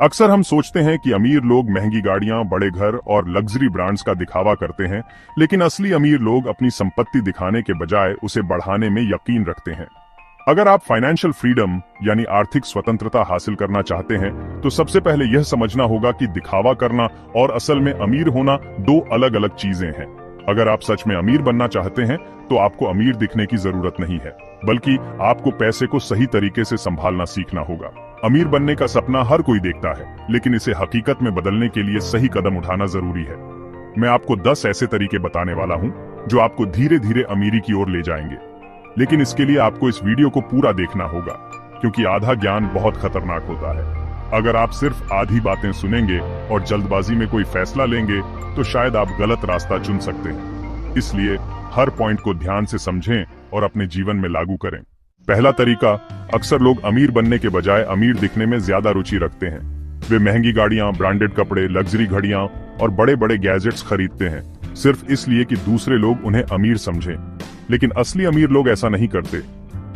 अक्सर हम सोचते हैं कि अमीर लोग महंगी गाड़ियां, बड़े घर और लग्जरी ब्रांड्स का दिखावा करते हैं, लेकिन असली अमीर लोग अपनी संपत्ति दिखाने के बजाय उसे बढ़ाने में यकीन रखते हैं। अगर आप फाइनेंशियल फ्रीडम यानी आर्थिक स्वतंत्रता हासिल करना चाहते हैं, तो सबसे पहले यह समझना होगा कि दिखावा करना और असल में अमीर होना दो अलग अलग चीजें हैं। अगर आप सच में अमीर बनना चाहते हैं, तो आपको अमीर दिखने की जरूरत नहीं है, बल्कि आपको पैसे को सही तरीके से संभालना सीखना होगा। अमीर बनने का सपना हर कोई देखता है, लेकिन इसे हकीकत में बदलने के लिए सही कदम उठाना जरूरी है। मैं आपको 10 ऐसे तरीके बताने वाला हूं, जो आपको धीरे धीरे अमीरी की ओर ले जाएंगे। लेकिन इसके लिए आपको इस वीडियो को पूरा देखना होगा, क्योंकि आधा ज्ञान बहुत खतरनाक होता है। अगर आप सिर्फ आधी बातें सुनेंगे और जल्दबाजी में कोई फैसला लेंगे, तो शायद आप गलत रास्ता चुन सकते हैं। इसलिए हर पॉइंट को ध्यान से समझें और अपने जीवन में लागू करें। पहला तरीका, अक्सर लोग अमीर बनने के बजाय अमीर दिखने में ज्यादा रुचि रखते हैं। वे महंगी गाड़ियां, ब्रांडेड कपड़े, लग्जरी घड़ियां और बड़े बड़े गैजेट्स खरीदते हैं, सिर्फ इसलिए कि दूसरे लोग उन्हें अमीर समझें। लेकिन असली अमीर लोग ऐसा नहीं करते।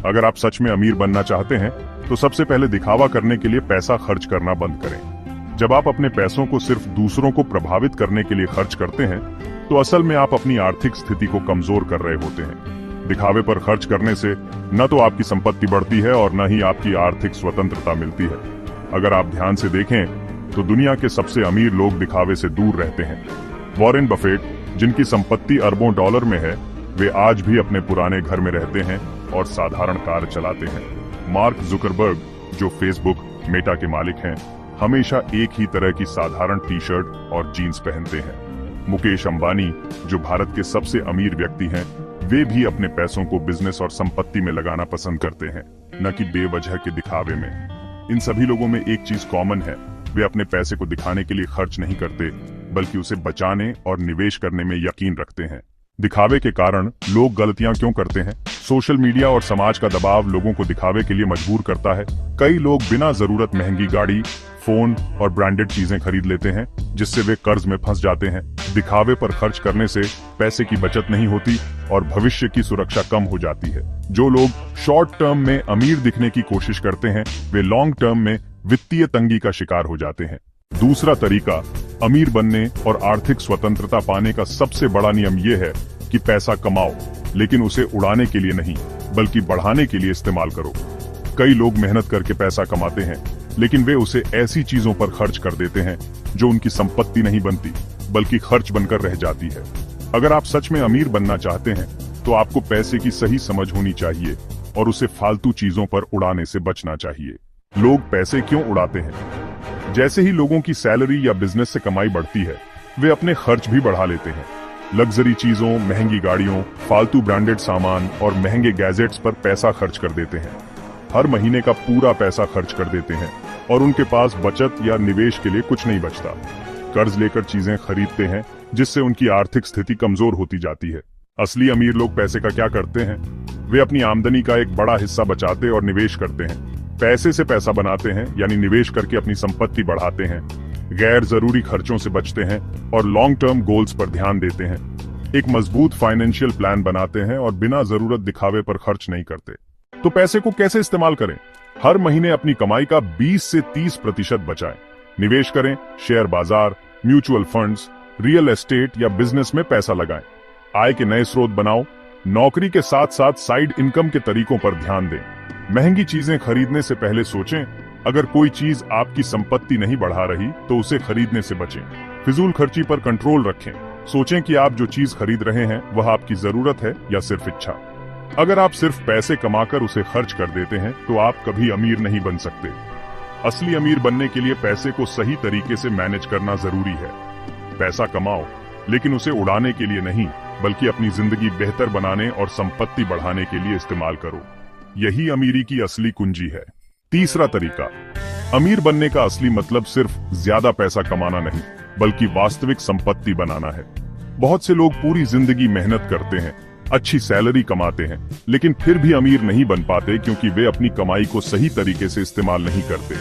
अगर आप सच में अमीर बनना चाहते हैं, तो सबसे पहले दिखावा करने के लिए पैसा खर्च करना बंद करें। जब आप अपने पैसों को सिर्फ दूसरों को प्रभावित करने के लिए खर्च करते हैं, तो असल में आप अपनी आर्थिक स्थिति को कमजोर कर रहे होते हैं। दिखावे पर खर्च करने से न तो आपकी संपत्ति बढ़ती है और न ही आपकी आर्थिक स्वतंत्रता मिलती है। अगर आप ध्यान से देखें, तो दुनिया के सबसे अमीर लोग दिखावे से दूर रहते हैं। वॉरेन बफेट, जिनकी संपत्ति अरबों डॉलर में है, वे आज भी अपने पुराने घर में रहते हैं और साधारण कार चलाते हैं। मार्क जुकरबर्ग, जो फेसबुक, मेटा के मालिक हैं, हमेशा एक ही तरह की साधारण टी शर्ट और जीन्स पहनते हैं। मुकेश अंबानी, जो भारत के सबसे अमीर व्यक्ति हैं, वे भी अपने पैसों को बिजनेस और संपत्ति में लगाना पसंद करते हैं, न कि बेवजह के दिखावे में। इन सभी लोगों में एक चीज कॉमन है, वे अपने पैसे को दिखाने के लिए खर्च नहीं करते, बल्कि उसे बचाने और निवेश करने में यकीन रखते हैं। दिखावे के कारण लोग गलतियां क्यों करते हैं? सोशल मीडिया और समाज का दबाव लोगों को दिखावे के लिए मजबूर करता है। कई लोग बिना जरूरत महंगी गाड़ी, फोन और ब्रांडेड चीजें खरीद लेते हैं, जिससे वे कर्ज में फंस जाते हैं। दिखावे पर खर्च करने से पैसे की बचत नहीं होती और भविष्य की सुरक्षा कम हो जाती है। जो लोग शॉर्ट टर्म में अमीर दिखने की कोशिश करते हैं, वे लॉन्ग टर्म में वित्तीय तंगी का शिकार हो जाते हैं। दूसरा तरीका, अमीर बनने और आर्थिक स्वतंत्रता पाने का सबसे बड़ा नियम यह है कि पैसा कमाओ, लेकिन उसे उड़ाने के लिए नहीं, बल्कि बढ़ाने के लिए इस्तेमाल करो। कई लोग मेहनत करके पैसा कमाते हैं, लेकिन वे उसे ऐसी चीजों पर खर्च कर देते हैं जो उनकी संपत्ति नहीं बनती, बल्कि खर्च बनकर रह जाती है। अगर आप सच में अमीर बनना चाहते हैं, तो आपको पैसे की सही समझ होनी चाहिए और उसे फालतू चीजों पर उड़ाने से बचना चाहिए। लोग पैसे क्यों उड़ाते हैं? जैसे ही लोगों की सैलरी या बिजनेस से कमाई बढ़ती है, वे अपने खर्च भी बढ़ा लेते हैं। लग्जरी चीजों, महंगी गाड़ियों, फालतू ब्रांडेड सामान और महंगे गैजेट्स पर पैसा खर्च कर देते हैं। हर महीने का पूरा पैसा खर्च कर देते हैं और उनके पास बचत या निवेश के लिए कुछ नहीं बचता। कर्ज लेकर चीजें खरीदते हैं, जिससे उनकी आर्थिक स्थिति कमजोर होती जाती है। असली अमीर लोग पैसे का क्या करते हैं? वे अपनी आमदनी का एक बड़ा हिस्सा बचाते और निवेश करते हैं। पैसे से पैसा बनाते हैं, यानी निवेश करके अपनी संपत्ति बढ़ाते हैं। गैर जरूरी खर्चों से बचते हैं और लॉन्ग टर्म गोल्स पर ध्यान देते हैं। एक मजबूत फाइनेंशियल प्लान बनाते हैं और बिना जरूरत दिखावे पर खर्च नहीं करते। तो पैसे को कैसे इस्तेमाल करें? हर महीने अपनी कमाई का 20 से 30% बचाएं। निवेश करें, शेयर बाजार, म्यूचुअल फंड्स, रियल एस्टेट या बिजनेस में पैसा लगाएं। आय के नए स्रोत बनाओ। नौकरी के साथ साथ साइड इनकम के तरीकों पर ध्यान दें। महंगी चीजें खरीदने से पहले सोचें, अगर कोई चीज आपकी संपत्ति नहीं बढ़ा रही, तो उसे खरीदने से बचें। फिजूल खर्ची पर कंट्रोल रखें। सोचें कि आप जो चीज खरीद रहे हैं, वह आपकी जरूरत है या सिर्फ इच्छा। अगर आप सिर्फ पैसे कमाकर उसे खर्च कर देते हैं, तो आप कभी अमीर नहीं बन सकते। असली अमीर बनने के लिए पैसे को सही तरीके से मैनेज करना जरूरी है। पैसा कमाओ, लेकिन उसे उड़ाने के लिए नहीं, बल्कि अपनी जिंदगी बेहतर बनाने और संपत्ति बढ़ाने के लिए इस्तेमाल करो। यही अमीरी की असली कुंजी है। तीसरा तरीका, अमीर बनने का असली मतलब सिर्फ ज्यादा पैसा कमाना नहीं, बल्कि वास्तविक संपत्ति बनाना है। बहुत से लोग पूरी जिंदगी मेहनत करते हैं, अच्छी सैलरी कमाते हैं, लेकिन फिर भी अमीर नहीं बन पाते, क्योंकि वे अपनी कमाई को सही तरीके से इस्तेमाल नहीं करते।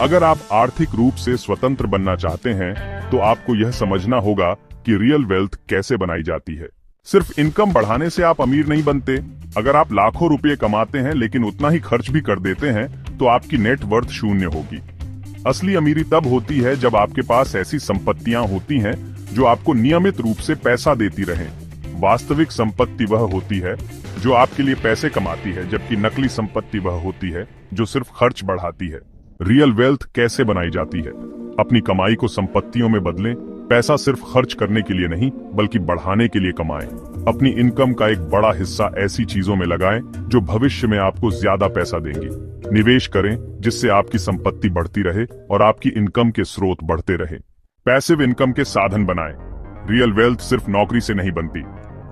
अगर आप आर्थिक रूप से स्वतंत्र बनना चाहते हैं, तो आपको यह समझना होगा कि रियल वेल्थ कैसे बनाई जाती है। सिर्फ इनकम बढ़ाने से आप अमीर नहीं बनते। अगर आप लाखों रुपए कमाते हैं, लेकिन उतना ही खर्च भी कर देते हैं, तो आपकी नेट वर्थ शून्य होगी। असली अमीरी तब होती है जब आपके पास ऐसी संपत्तियां होती हैं जो आपको नियमित रूप से पैसा देती रहें। वास्तविक संपत्ति वह होती है जो आपके लिए पैसे कमाती है, जबकि नकली संपत्ति वह होती है जो सिर्फ खर्च बढ़ाती है। रियल वेल्थ कैसे बनाई जाती है? अपनी कमाई को संपत्तियों में बदलें। पैसा सिर्फ खर्च करने के लिए नहीं, बल्कि बढ़ाने के लिए कमाएं। अपनी इनकम का एक बड़ा हिस्सा ऐसी चीजों में लगाएं जो भविष्य में आपको ज्यादा पैसा देंगी। निवेश करें जिससे आपकी संपत्ति बढ़ती रहे और आपकी इनकम के स्रोत बढ़ते रहे। पैसिव इनकम के साधन बनाएं। रियल वेल्थ सिर्फ नौकरी से नहीं बनती,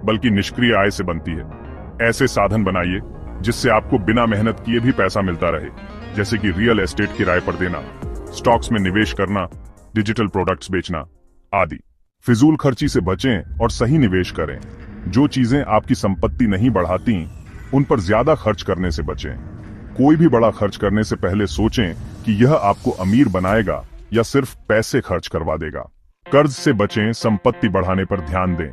बल्कि निष्क्रिय आय से बनती है। ऐसे साधन बनाइए जिससे आपको बिना मेहनत किए भी पैसा मिलता रहे, जैसे कि रियल एस्टेट किराए पर देना, स्टॉक्स में निवेश करना, डिजिटल प्रोडक्ट्स बेचना आदि। फिजूल खर्ची से बचें और सही निवेश करें। जो चीजें आपकी संपत्ति नहीं बढ़ाती, उन पर ज्यादा खर्च करने से बचें। कोई भी बड़ा खर्च करने से पहले सोचें कि यह आपको अमीर बनाएगा या सिर्फ पैसे खर्च करवा देगा। कर्ज से बचें, संपत्ति बढ़ाने पर ध्यान दें।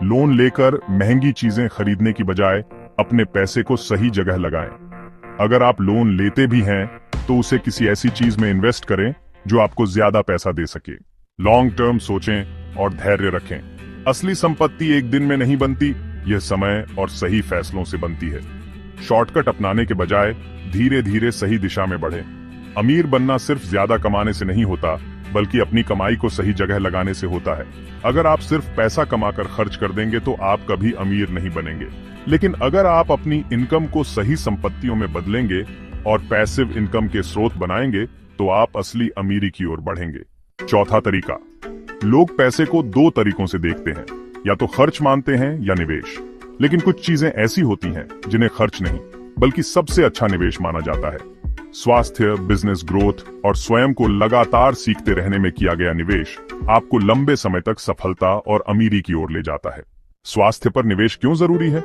लोन लेकर महंगी चीजें खरीदने की बजाय अपने पैसे को सही जगह लगाएं। अगर आप लोन लेते भी हैं तो उसे किसी ऐसी चीज में इन्वेस्ट करें जो आपको ज्यादा पैसा दे सके। लॉन्ग टर्म सोचें और धैर्य रखें। असली संपत्ति एक दिन में नहीं बनती, यह समय और सही फैसलों से बनती है। शॉर्टकट अपनाने के बजाय धीरे धीरे सही दिशा में बढ़ें। अमीर बनना सिर्फ ज्यादा कमाने से नहीं होता, बल्कि अपनी कमाई को सही जगह लगाने से होता है। अगर आप सिर्फ पैसा कमाकर खर्च कर देंगे तो आप कभी अमीर नहीं बनेंगे। लेकिन अगर आप अपनी इनकम को सही संपत्तियों में बदलेंगे और पैसिव इनकम के स्रोत बनाएंगे तो आप असली अमीरी की ओर बढ़ेंगे। चौथा तरीका, लोग पैसे को दो तरीकों से देखते हैं, या तो खर्च मानते हैं या निवेश। लेकिन कुछ चीजें ऐसी होती हैं जिन्हें खर्च नहीं, बल्कि सबसे अच्छा निवेश माना जाता है। स्वास्थ्य, बिजनेस ग्रोथ और स्वयं को लगातार सीखते रहने में किया गया निवेश आपको लंबे समय तक सफलता और अमीरी की ओर ले जाता है। स्वास्थ्य पर निवेश क्यों जरूरी है?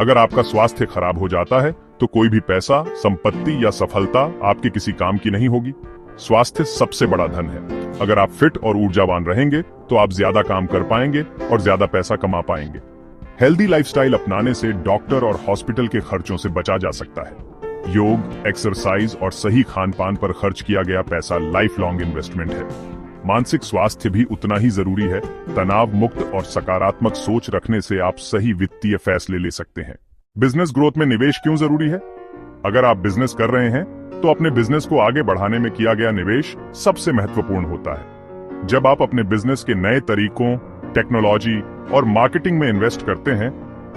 अगर आपका स्वास्थ्य खराब हो जाता है तो कोई भी पैसा, संपत्ति या सफलता आपके किसी काम की नहीं होगी। स्वास्थ्य सबसे बड़ा धन है। अगर आप फिट और ऊर्जावान रहेंगे तो आप ज्यादा काम कर पाएंगे और ज्यादा पैसा कमा पाएंगे। हेल्दी लाइफस्टाइल अपनाने से डॉक्टर और हॉस्पिटल के खर्चों से बचा जा सकता है। योग, एक्सरसाइज और सही खान पान पर खर्च किया गया पैसा लाइफ लॉन्ग इन्वेस्टमेंट है। मानसिक स्वास्थ्य भी उतना ही जरूरी है। तनाव मुक्त और सकारात्मक सोच रखने से आप सही वित्तीय फैसले ले सकते हैं। बिजनेस ग्रोथ में निवेश क्यों जरूरी है? अगर आप बिजनेस कर रहे हैं तो अपने बिजनेस को आगे बढ़ाने में किया गया निवेश सबसे महत्वपूर्ण होता है। जब आप अपने बिजनेस के नए तरीकों, टेक्नोलॉजी और मार्केटिंग में इन्वेस्ट करते हैं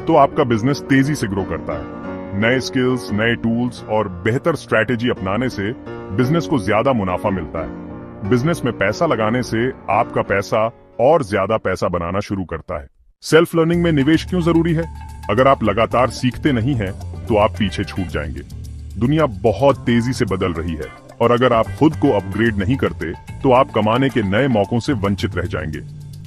तो आपका बिजनेस तेजी से ग्रो करता है। नए स्किल्स, नए टूल्स और बेहतर स्ट्रैटेजी अपनाने से बिजनेस को ज्यादा मुनाफा मिलता है। बिजनेस में पैसा लगाने से आपका पैसा और ज्यादा पैसा बनाना शुरू करता है। सेल्फ लर्निंग में निवेश क्यों जरूरी है? अगर आप लगातार सीखते नहीं हैं तो आप पीछे छूट जाएंगे। दुनिया बहुत तेजी से बदल रही है और अगर आप खुद को अपग्रेड नहीं करते तो आप कमाने के नए मौकों से वंचित रह जाएंगे।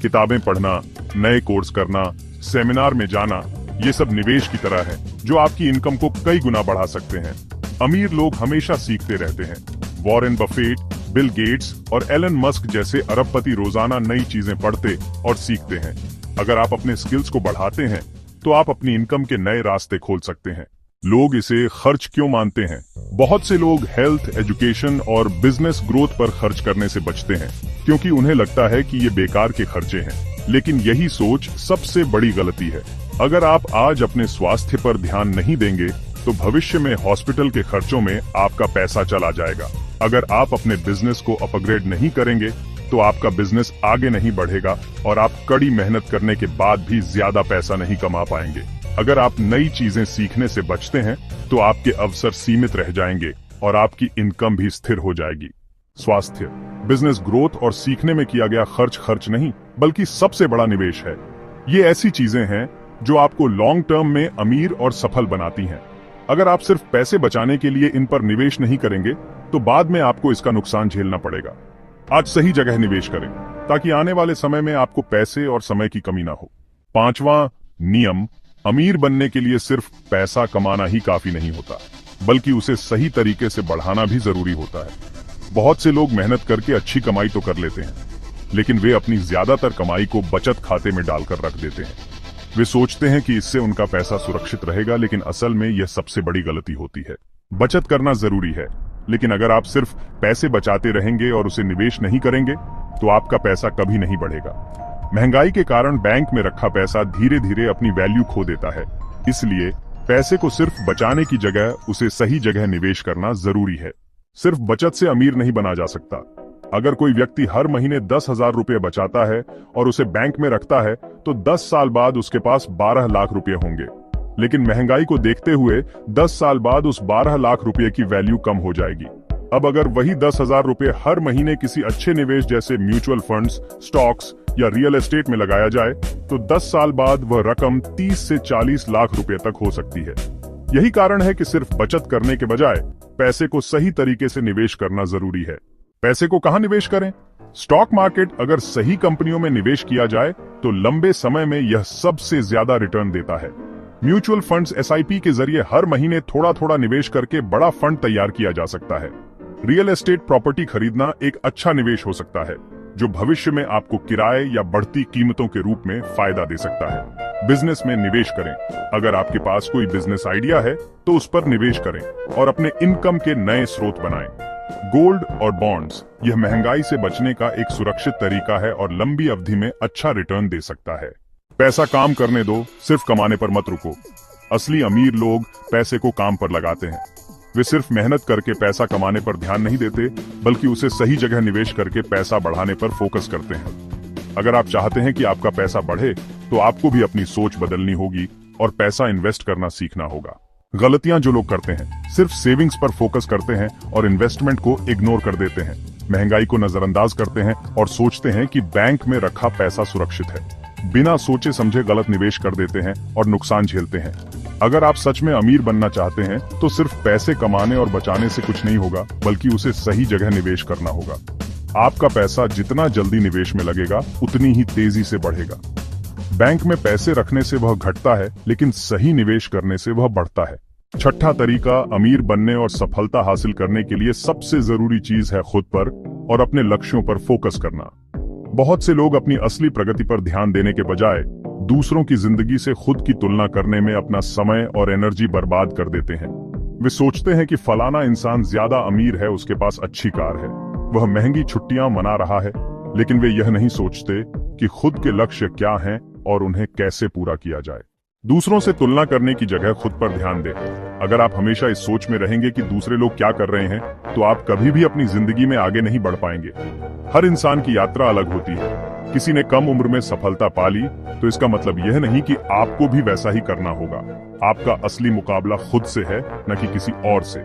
किताबें पढ़ना, नए कोर्स करना, सेमिनार में जाना, ये सब निवेश की तरह है जो आपकी इनकम को कई गुना बढ़ा सकते हैं। अमीर लोग हमेशा सीखते रहते हैं। वॉरेन बफेट, बिल गेट्स और एलन मस्क जैसे अरबपति रोजाना नई चीजें पढ़ते और सीखते हैं। अगर आप अपने स्किल्स को बढ़ाते हैं तो आप अपनी इनकम के नए रास्ते खोल सकते हैं। लोग इसे खर्च क्यों मानते हैं? बहुत से लोग हेल्थ, एजुकेशन और बिजनेस ग्रोथ पर खर्च करने से बचते हैं क्योंकि उन्हें लगता है कि ये बेकार के खर्चे हैं। लेकिन यही सोच सबसे बड़ी गलती है। अगर आप आज अपने स्वास्थ्य पर ध्यान नहीं देंगे तो भविष्य में हॉस्पिटल के खर्चों में आपका पैसा चला जाएगा। अगर आप अपने बिजनेस को अपग्रेड नहीं करेंगे तो आपका बिजनेस आगे नहीं बढ़ेगा और आप कड़ी मेहनत करने के बाद भी ज्यादा पैसा नहीं कमा पाएंगे। अगर आप नई चीजें सीखने से बचते हैं तो आपके अवसर सीमित रह जाएंगे और आपकी इनकम भी स्थिर हो जाएगी। स्वास्थ्य, बिजनेस ग्रोथ और सीखने में किया गया खर्च नहीं, बल्कि सबसे बड़ा निवेश है। ये ऐसी चीजें हैं जो आपको लॉन्ग टर्म में अमीर और सफल बनाती हैं। अगर आप सिर्फ पैसे बचाने के लिए इन पर निवेश नहीं करेंगे तो बाद में आपको इसका नुकसान झेलना पड़ेगा। आज सही जगह निवेश करें ताकि आने वाले समय में आपको पैसे और समय की कमी ना हो। पांचवा नियम, अमीर बनने के लिए सिर्फ पैसा कमाना ही काफी नहीं होता, बल्कि उसे सही तरीके से बढ़ाना भी जरूरी होता है। बहुत से लोग मेहनत करके अच्छी कमाई तो कर लेते हैं, लेकिन वे अपनी ज्यादातर कमाई को बचत खाते में डालकर रख देते हैं। वे सोचते हैं कि इससे उनका पैसा सुरक्षित रहेगा, लेकिन असल में यह सबसे बड़ी गलती होती है। बचत करना जरूरी है, लेकिन अगर आप सिर्फ पैसे बचाते रहेंगे और उसे निवेश नहीं करेंगे तो आपका पैसा कभी नहीं बढ़ेगा। महंगाई के कारण बैंक में रखा पैसा धीरे धीरे अपनी वैल्यू खो देता है, इसलिए पैसे को सिर्फ बचाने की जगह उसे सही जगह निवेश करना जरूरी है। सिर्फ बचत से अमीर नहीं बना जा सकता। अगर कोई व्यक्ति हर महीने 10,000 रुपये बचाता है और उसे बैंक में रखता है तो 10 साल बाद उसके पास 12 लाख रुपये होंगे। लेकिन महंगाई को देखते हुए 10 साल बाद उस 12 लाख रुपये की वैल्यू कम हो जाएगी। अब अगर वही 10,000 रुपये हर महीने किसी अच्छे निवेश जैसे म्यूचुअल फंड्स, स्टॉक्स या रियल एस्टेट में लगाया जाए तो 10 साल बाद वह रकम 30 से 40 लाख रुपए तक हो सकती है। यही कारण है कि सिर्फ बचत करने के बजाय पैसे को सही तरीके से निवेश करना जरूरी है। पैसे को कहां निवेश करें? स्टॉक मार्केट अगर सही कंपनियों में निवेश किया जाए तो लंबे समय में यह सबसे ज्यादा रिटर्न देता है। म्यूचुअल फंड्स SIP के जरिए हर महीने थोड़ा थोड़ा निवेश करके बड़ा फंड तैयार किया जा सकता है। रियल एस्टेट प्रॉपर्टी खरीदना एक अच्छा निवेश हो सकता है जो भविष्य में आपको किराए या बढ़ती कीमतों के रूप में फायदा दे सकता है। बिजनेस में निवेश करें। अगर आपके पास कोई बिजनेस आइडिया है तो उस पर निवेश करें और अपने इनकम के नए स्रोत बनाएं। गोल्ड और बॉन्ड्स यह महंगाई से बचने का एक सुरक्षित तरीका है और लंबी अवधि में अच्छा रिटर्न दे सकता है। पैसा काम करने दो, सिर्फ कमाने पर मत रुको। असली अमीर लोग पैसे को काम पर लगाते हैं। वे सिर्फ मेहनत करके पैसा कमाने पर ध्यान नहीं देते, बल्कि उसे सही जगह निवेश करके पैसा बढ़ाने पर फोकस करते हैं। अगर आप चाहते हैं कि आपका पैसा बढ़े तो आपको भी अपनी सोच बदलनी होगी और पैसा इन्वेस्ट करना सीखना होगा। गलतियां जो लोग करते हैं, सिर्फ सेविंग्स पर फोकस करते हैं और इन्वेस्टमेंट को इग्नोर कर देते हैं। महंगाई को नजरअंदाज करते हैं और सोचते हैं कि बैंक में रखा पैसा सुरक्षित है। बिना सोचे समझे गलत निवेश कर देते हैं और नुकसान झेलते हैं। अगर आप सच में अमीर बनना चाहते हैं तो सिर्फ पैसे कमाने और बचाने से कुछ नहीं होगा, बल्कि उसे सही जगह निवेश करना होगा। आपका पैसा जितना जल्दी निवेश में लगेगा उतनी ही तेजी से बढ़ेगा। बैंक में पैसे रखने से वह घटता है, लेकिन सही निवेश करने से वह बढ़ता है। छठा तरीका अमीर बनने और सफलता हासिल करने के लिए सबसे जरूरी चीज है खुद पर और अपने लक्ष्यों पर फोकस करना। बहुत से लोग अपनी असली प्रगति पर ध्यान देने के बजाय दूसरों की जिंदगी से खुद की तुलना करने में अपना समय और एनर्जी बर्बाद कर देते हैं। वे सोचते हैं कि फलाना इंसान ज्यादा अमीर है, उसके पास अच्छी कार है, वह महंगी छुट्टियां मना रहा है, लेकिन वे यह नहीं सोचते कि खुद के लक्ष्य क्या हैं और उन्हें कैसे पूरा किया जाए। दूसरों से तुलना करने की जगह खुद पर ध्यान दें। अगर आप हमेशा इस सोच में रहेंगे कि दूसरे लोग क्या कर रहे हैं, तो आप कभी भी अपनी जिंदगी में आगे नहीं बढ़ पाएंगे। हर इंसान की यात्रा अलग होती है। किसी ने कम उम्र में सफलता पा ली तो इसका मतलब यह नहीं कि आपको भी वैसा ही करना होगा। आपका असली मुकाबला खुद से है, न कि किसी और से।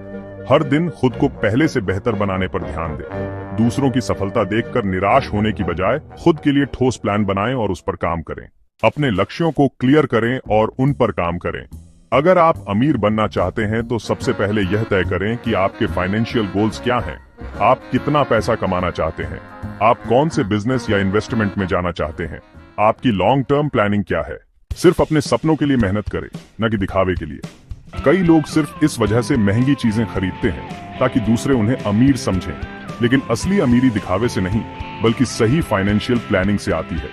हर दिन खुद को पहले से बेहतर बनाने पर ध्यान दें। दूसरों की सफलता देखकर निराश होने की बजाय खुद के लिए ठोस प्लान बनाएं और उस पर काम करें। अपने लक्ष्यों को क्लियर करें और उन पर काम करें। अगर आप अमीर बनना चाहते हैं तो सबसे पहले यह तय करें कि आपके फाइनेंशियल गोल्स क्या हैं। आप कितना पैसा कमाना चाहते हैं? आप कौन से बिजनेस या इन्वेस्टमेंट में जाना चाहते हैं? आपकी लॉन्ग टर्म प्लानिंग क्या है? सिर्फ अपने सपनों के लिए मेहनत करें, न कि दिखावे के लिए। कई लोग सिर्फ इस वजह से महंगी चीजें खरीदते हैं ताकि दूसरे उन्हें अमीर समझें, लेकिन असली अमीरी दिखावे से नहीं, बल्कि सही फाइनेंशियल प्लानिंग से आती है।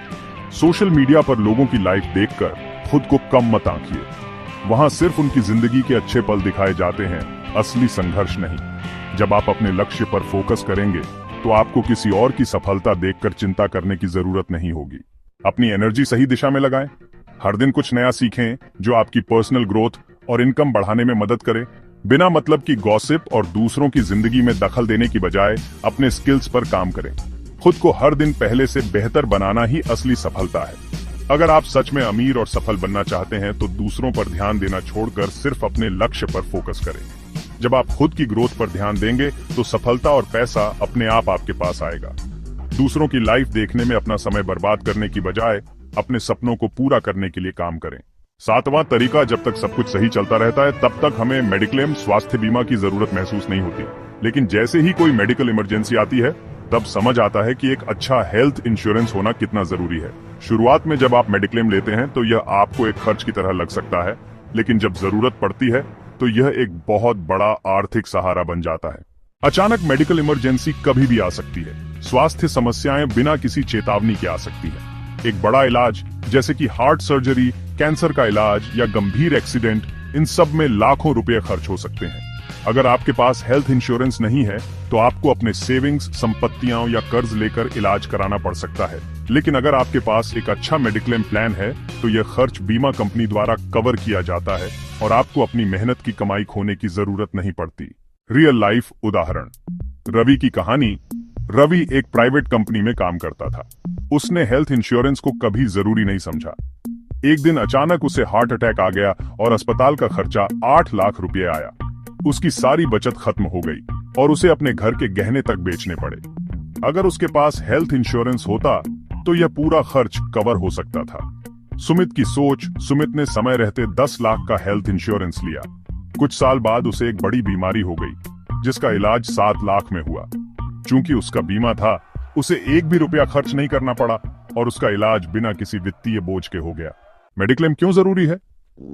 सोशल मीडिया पर लोगों की लाइफ देखकर खुद को कम मत आंकिए। वहां सिर्फ उनकी जिंदगी के अच्छे पल दिखाए जाते हैं, असली संघर्ष नहीं। जब आप अपने लक्ष्य पर फोकस करेंगे तो आपको किसी और की सफलता देखकर चिंता करने की जरूरत नहीं होगी। अपनी एनर्जी सही दिशा में लगाएं। हर दिन कुछ नया सीखें जो आपकी पर्सनल ग्रोथ और इनकम बढ़ाने में मदद करे। बिना मतलब की गॉसिप और दूसरों की जिंदगी में दखल देने की बजाय अपने स्किल्स पर काम करें। खुद को हर दिन पहले से बेहतर बनाना ही असली सफलता है। अगर आप सच में अमीर और सफल बनना चाहते हैं तो दूसरों पर ध्यान देना छोड़कर सिर्फ अपने लक्ष्य पर फोकस करें। जब आप खुद की ग्रोथ पर ध्यान देंगे तो सफलता और पैसा अपने आप आपके पास आएगा। दूसरों की लाइफ देखने में अपना समय बर्बाद करने की बजाय अपने सपनों को पूरा करने के लिए काम करें। सातवां तरीका, जब तक सब कुछ सही चलता रहता है तब तक हमें मेडिक्लेम स्वास्थ्य बीमा की जरूरत महसूस नहीं होती, लेकिन जैसे ही कोई मेडिकल इमरजेंसी आती है तब समझ आता है कि एक अच्छा हेल्थ इंश्योरेंस होना कितना जरूरी है। शुरुआत में जब आप मेडिक्लेम लेते हैं तो यह आपको एक खर्च की तरह लग सकता है, लेकिन जब जरूरत पड़ती है तो यह एक बहुत बड़ा आर्थिक सहारा बन जाता है। अचानक मेडिकल इमरजेंसी कभी भी आ सकती है। स्वास्थ्य समस्याएं बिना किसी चेतावनी के आ सकती हैं। एक बड़ा इलाज जैसे कि हार्ट सर्जरी, कैंसर का इलाज या गंभीर एक्सीडेंट, इन सब में लाखों रुपए खर्च हो सकते हैं। अगर आपके पास हेल्थ इंश्योरेंस नहीं है तो आपको अपने सेविंग्स, संपत्तियां या कर्ज लेकर इलाज कराना पड़ सकता है। लेकिन अगर आपके पास एक अच्छा मेडिक्लेम प्लान है तो यह खर्च बीमा कंपनी द्वारा कवर किया जाता है और आपको अपनी मेहनत की कमाई खोने की जरूरत नहीं पड़ती। रियल लाइफ उदाहरण। रवि की कहानी। रवि एक प्राइवेट कंपनी में काम करता था। उसने हेल्थ इंश्योरेंस को कभी जरूरी नहीं समझा। एक दिन अचानक उसे हार्ट अटैक आ गया और अस्पताल का खर्चा 8 लाख रुपए आया। उसकी सारी बचत खत्म हो गई और उसे अपने घर के गहने तक बेचने पड़े। अगर उसके पास हेल्थ इंश्योरेंस होता तो यह पूरा खर्च कवर हो सकता था। सुमित की सोच। सुमित ने समय रहते 10 लाख का हेल्थ इंश्योरेंस लिया। कुछ साल बाद उसे एक बड़ी बीमारी हो गई जिसका इलाज 7 लाख में हुआ। चूंकि उसका बीमा था, उसे एक भी रुपया खर्च नहीं करना पड़ा और उसका इलाज बिना किसी वित्तीय बोझ के हो गया। मेडिक्लेम क्यों जरूरी है?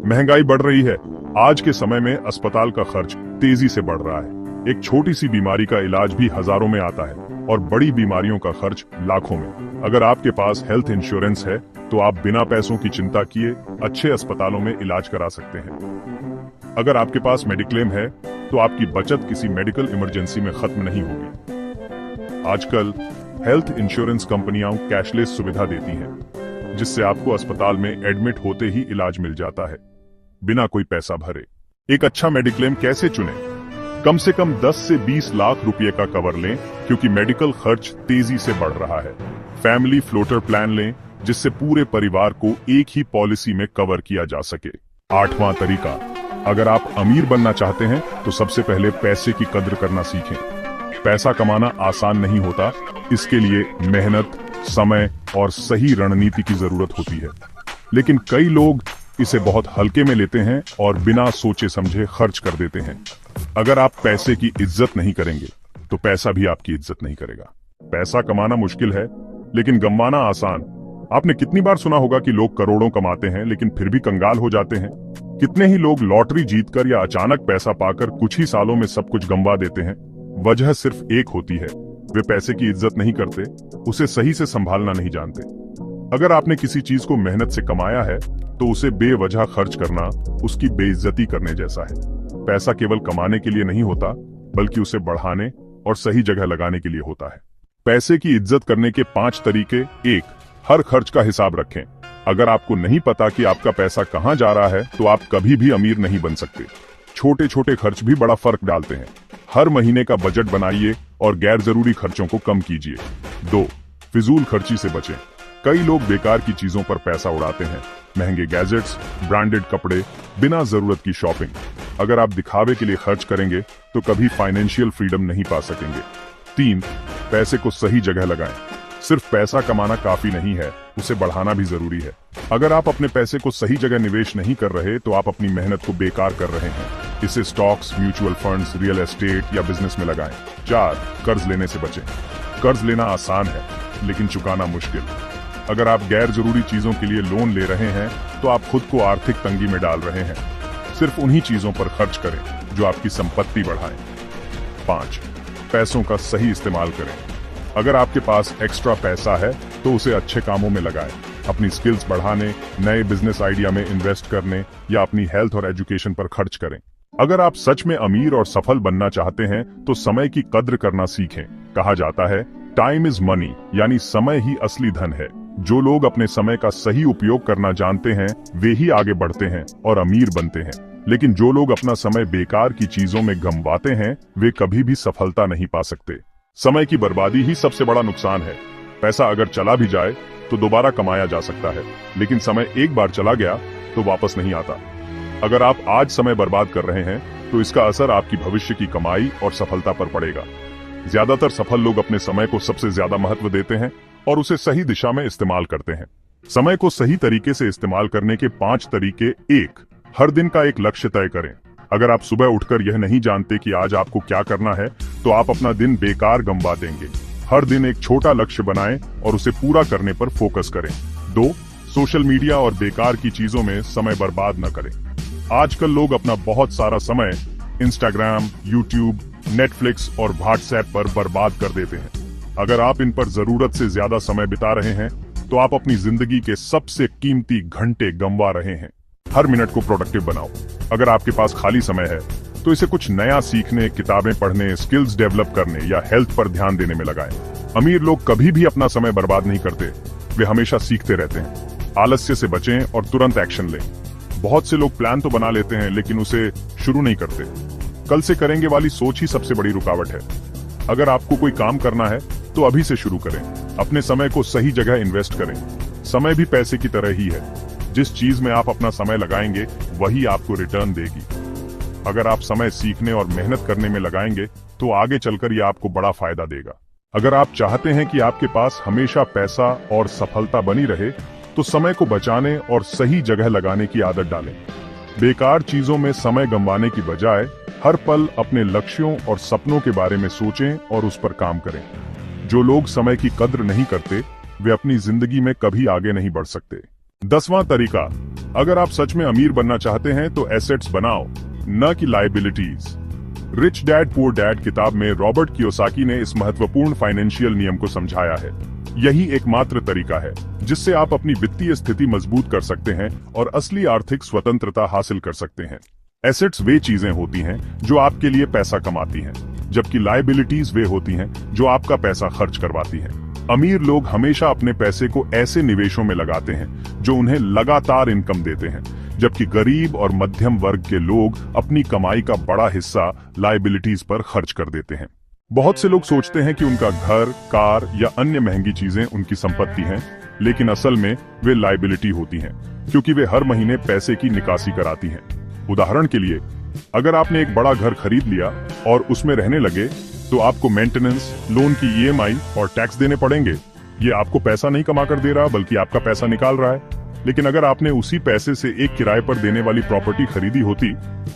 महंगाई बढ़ रही है। आज के समय में अस्पताल का खर्च तेजी से बढ़ रहा है। एक छोटी सी बीमारी का इलाज भी हजारों में आता है और बड़ी बीमारियों का खर्च लाखों में। अगर आपके पास हेल्थ इंश्योरेंस है तो आप बिना पैसों की चिंता किए अच्छे अस्पतालों में इलाज करा सकते हैं। अगर आपके पास मेडिक्लेम है तो आपकी बचत किसी मेडिकल इमरजेंसी में खत्म नहीं होगी। आजकल हेल्थ इंश्योरेंस कंपनियां कैशलेस सुविधा देती हैं, जिससे आपको अस्पताल में एडमिट होते ही इलाज मिल जाता है बिना कोई पैसा भरे। एक अच्छा मेडिक्लेम कैसे चुनें? कम से कम 10 से 20 लाख रुपए का कवर लें, क्योंकि मेडिकल खर्च तेजी से बढ़ रहा है। फैमिली फ्लोटर प्लान लें, जिससे पूरे परिवार को एक ही पॉलिसी में कवर किया जा सके। 8वां तरीका। अगर आप अमीर बनना चाहते हैं तो सबसे पहले पैसे की कद्र करना सीखें। पैसा कमाना आसान नहीं होता, इसके लिए मेहनत, समय और सही रणनीति की जरूरत होती है। लेकिन कई लोग इसे बहुत हल्के में लेते हैं और बिना सोचे समझे खर्च कर देते हैं। अगर आप पैसे की इज्जत नहीं करेंगे तो पैसा भी आपकी इज्जत नहीं करेगा। पैसा कमाना मुश्किल है लेकिन गंवाना आसान। आपने कितनी बार सुना होगा कि लोग करोड़ों कमाते हैं लेकिन फिर भी कंगाल हो जाते हैं। कितने ही लोग लॉटरी जीतकर या अचानक पैसा पाकर कुछ ही सालों में सब कुछ गंवा देते हैं। वजह सिर्फ एक होती है, वे पैसे की इज्जत नहीं करते, उसे सही से संभालना नहीं जानते। अगर आपने किसी चीज को मेहनत से कमाया है तो उसे बेवजह खर्च करना उसकी बेइज्जती करने जैसा है। पैसा केवल कमाने के लिए नहीं होता, बल्कि उसे बढ़ाने और सही जगह लगाने के लिए होता है। पैसे की इज्जत करने के 5 तरीके। 1. हर खर्च का हिसाब रखें। अगर आपको नहीं पता कि आपका पैसा कहां जा रहा है तो आप कभी भी अमीर नहीं बन सकते। छोटे छोटे खर्च भी बड़ा फर्क डालते हैं। हर महीने का बजट बनाइए और गैर जरूरी खर्चों को कम कीजिए। 2. फिजूल खर्ची से बचें। कई लोग बेकार की चीजों पर पैसा उड़ाते हैं। महंगे गैजेट्स, ब्रांडेड कपड़े, बिना जरूरत की शॉपिंग। अगर आप दिखावे के लिए खर्च करेंगे तो कभी फाइनेंशियल फ्रीडम नहीं पा सकेंगे। 3. पैसे को सही जगह लगाएं। सिर्फ पैसा कमाना काफी नहीं है, उसे बढ़ाना भी जरूरी है। अगर आप अपने पैसे को सही जगह निवेश नहीं कर रहे तो आप अपनी मेहनत को बेकार कर रहे हैं। इसे stocks, mutual funds, real estate या बिजनेस में लगाएं। 4. कर्ज लेने से बचें। कर्ज लेना आसान है लेकिन चुकाना मुश्किल। अगर आप गैर जरूरी चीजों के लिए लोन ले रहे हैं तो आप खुद को आर्थिक तंगी में डाल रहे हैं। सिर्फ उन्हीं चीजों पर खर्च करें जो आपकी संपत्ति बढ़ाएं। 5. पैसों का सही इस्तेमाल करें। अगर आपके पास एक्स्ट्रा पैसा है तो उसे अच्छे कामों में लगाएं। अपनी स्किल्स बढ़ाने, नए बिजनेस आइडिया में इन्वेस्ट करने या अपनी हेल्थ और एजुकेशन पर खर्च करें। अगर आप सच में अमीर और सफल बनना चाहते हैं तो समय की कद्र करना सीखें। कहा जाता है टाइम इज मनी, यानी समय ही असली धन है। जो लोग अपने समय का सही उपयोग करना जानते हैं वे ही आगे बढ़ते हैं और अमीर बनते हैं। लेकिन जो लोग अपना समय बेकार की चीजों में गंवाते हैं वे कभी भी सफलता नहीं पा सकते। समय की बर्बादी ही सबसे बड़ा नुकसान है। पैसा अगर चला भी जाए तो दोबारा कमाया जा सकता है, लेकिन समय एक बार चला गया तो वापस नहीं आता। अगर आप आज समय बर्बाद कर रहे हैं तो इसका असर आपकी भविष्य की कमाई और सफलता पर पड़ेगा। ज्यादातर सफल लोग अपने समय को सबसे ज्यादा महत्व देते हैं और उसे सही दिशा में इस्तेमाल करते हैं। समय को सही तरीके से इस्तेमाल करने के 5 तरीके। 1. हर दिन का एक लक्ष्य तय करें। अगर आप सुबह उठकर यह नहीं जानते कि आज आपको क्या करना है तो आप अपना दिन बेकार गंवा देंगे। हर दिन एक छोटा लक्ष्य बनाएं और उसे पूरा करने पर फोकस करें। 2. सोशल मीडिया और बेकार की चीजों में समय बर्बाद न करें। आजकल लोग अपना बहुत सारा समय इंस्टाग्राम, यूट्यूब, नेटफ्लिक्स और व्हाट्सएप पर बर्बाद कर देते हैं। अगर आप इन पर जरूरत से ज्यादा समय बिता रहे हैं तो आप अपनी जिंदगी के सबसे कीमती घंटे गंवा रहे हैं। हर मिनट को प्रोडक्टिव बनाओ। अगर आपके पास खाली समय है तो इसे कुछ नया सीखने, किताबें पढ़ने, स्किल्स डेवलप करने या हेल्थ पर ध्यान देने में लगाएं। अमीर लोग कभी भी अपना समय बर्बाद नहीं करते, वे हमेशा सीखते रहते हैं। आलस्य से बचें और तुरंत एक्शन लें। बहुत से लोग प्लान तो बना लेते हैं लेकिन उसे शुरू नहीं करते। कल से करेंगे वाली सोच ही सबसे बड़ी रुकावट है। अगर आपको कोई काम करना है तो अभी से शुरू करें। अपने समय को सही जगह इन्वेस्ट करें। समय भी पैसे की तरह ही है। जिस चीज में आप अपना समय लगाएंगे वही आपको रिटर्न देगी। अगर आप समय सीखने और मेहनत करने में लगाएंगे तो आगे चलकर यह आपको बड़ा फायदा देगा। अगर आप चाहते हैं कि आपके पास हमेशा पैसा और सफलता बनी रहे तो समय को बचाने और सही जगह लगाने की आदत डालें। बेकार चीजों में समय गंवाने की बजाय हर पल अपने लक्ष्यों और सपनों के बारे में सोचें और उस पर काम करें। जो लोग समय की कद्र नहीं करते वे अपनी जिंदगी में कभी आगे नहीं बढ़ सकते। 10वां तरीका, अगर आप सच में अमीर बनना चाहते हैं तो एसेट्स बनाओ, न कि liabilities. Rich dad poor dad किताब में रॉबर्ट कियोसाकी ने इस महत्वपूर्ण फाइनेंशियल नियम को समझाया है। यही एकमात्र तरीका है जिससे आप अपनी वित्तीय स्थिति मजबूत कर सकते हैं और असली आर्थिक स्वतंत्रता हासिल कर सकते हैं। एसेट्स वे चीजें होती हैं जो आपके लिए पैसा कमाती हैं, जबकि लायबिलिटीज वे होती हैं जो आपका पैसा खर्च करवाती हैं। अमीर लोग हमेशा अपने पैसे को ऐसे निवेशों में लगाते हैं जो उन्हें लगातार इनकम देते हैं, जबकि गरीब और मध्यम वर्ग के लोग अपनी कमाई का बड़ा हिस्सा लायबिलिटीज पर खर्च कर देते हैं। बहुत से लोग सोचते हैं कि उनका घर, कार या अन्य महंगी चीजें उनकी संपत्ति हैं, लेकिन असल में वे लायबिलिटी होती हैं, क्योंकि वे हर महीने पैसे की निकासी कराती हैं। उदाहरण के लिए, अगर आपने एक बड़ा घर खरीद लिया और उसमें रहने लगे तो आपको मेंटेनेंस, लोन की ईएमआई और टैक्स देने पड़ेंगे। ये आपको पैसा नहीं कमा कर दे रहा बल्कि आपका पैसा निकाल रहा है। लेकिन अगर आपने उसी पैसे से एक किराए पर देने वाली प्रॉपर्टी खरीदी होती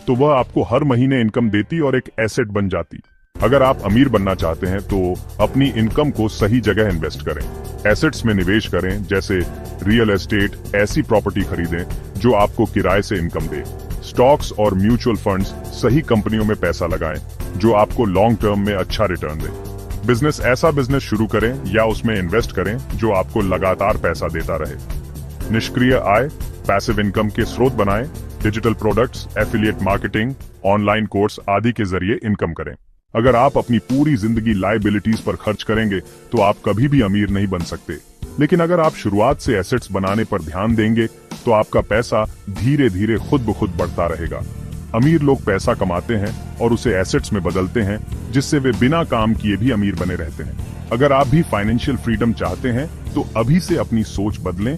तो वह आपको हर महीने इनकम देती और एक एसेट बन जाती। अगर आप अमीर बनना चाहते हैं तो अपनी इनकम को सही जगह इन्वेस्ट करें। एसेट्स में निवेश करें, जैसे रियल एस्टेट, ऐसी प्रॉपर्टी खरीदें जो आपको किराए से इनकम दे। स्टॉक्स और म्यूचुअल फंड्स, सही कंपनियों में पैसा लगाएं जो आपको लॉन्ग टर्म में अच्छा रिटर्न दे। बिजनेस, ऐसा बिजनेस शुरू करें या उसमें इन्वेस्ट करें जो आपको लगातार पैसा देता रहे। निष्क्रिय आय, पैसिव इनकम के स्रोत बनाएं। Digital products, affiliate marketing, online course आदि के जरिए इनकम करें। अगर आप अपनी पूरी जिंदगी लायबिलिटीज पर खर्च करेंगे तो आप कभी भी अमीर नहीं बन सकते। लेकिन अगर आप शुरुआत से एसेट्स बनाने पर ध्यान देंगे तो आपका पैसा धीरे धीरे खुद ब खुद बढ़ता रहेगा। अमीर लोग पैसा कमाते हैं और उसे एसेट्स में बदलते हैं, जिससे वे बिना काम किए भी अमीर बने रहते हैं। अगर आप भी फाइनेंशियल फ्रीडम चाहते हैं तो अभी से अपनी सोच बदलें